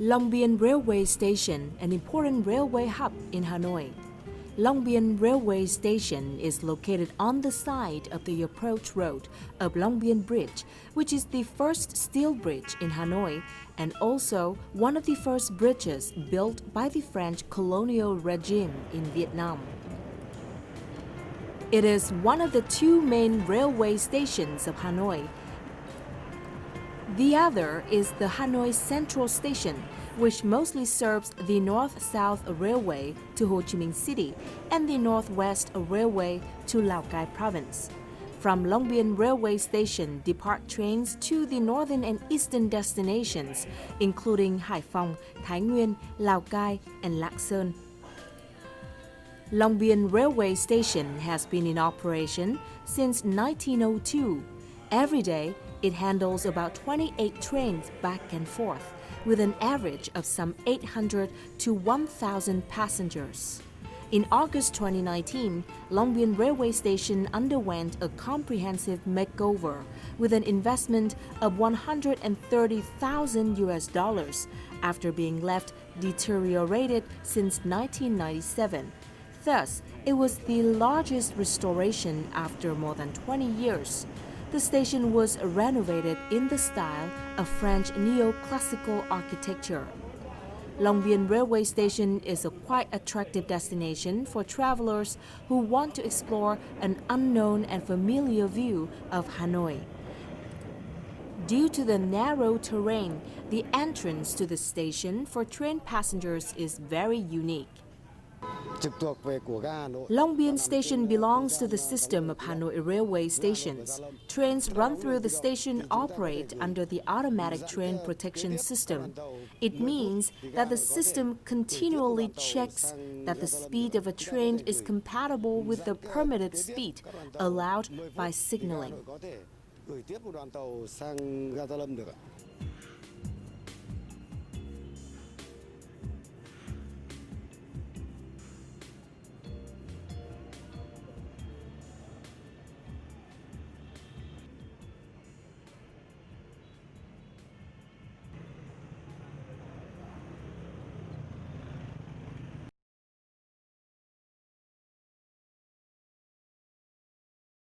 Long Biên Railway Station, an important railway hub in Hanoi. Long Biên Railway Station is located on the side of the approach road of Long Biên Bridge, which is the first steel bridge in Hanoi and also one of the first bridges built by the French colonial regime in Vietnam. It is one of the two main railway stations of Hanoi. The other is the Hanoi Central Station, which mostly serves the North-South Railway to Ho Chi Minh City and the Northwest Railway to Lào Cai Province. From Long Biên Railway Station depart trains to the northern and eastern destinations, including Hải Phòng, Thái Nguyên, Lào Cai, and Lạng Sơn. Long Biên Railway Station has been in operation since 1902. Every day, it handles about 28 trains back and forth, with an average of some 800 to 1,000 passengers. In August 2019, Long Biên Railway Station underwent a comprehensive makeover with an investment of $130,000 after being left deteriorated since 1997. Thus, it was the largest restoration after more than 20 years. The station was renovated in the style of French neoclassical architecture. Long Biên Railway Station is a quite attractive destination for travelers who want to explore an unknown and familiar view of Hanoi. Due to the narrow terrain, the entrance to the station for train passengers is very unique. Long Biên Station belongs to the system of Hanoi railway stations. Trains run through the station operate under the automatic train protection system. It means that the system continually checks that the speed of a train is compatible with the permitted speed allowed by signaling.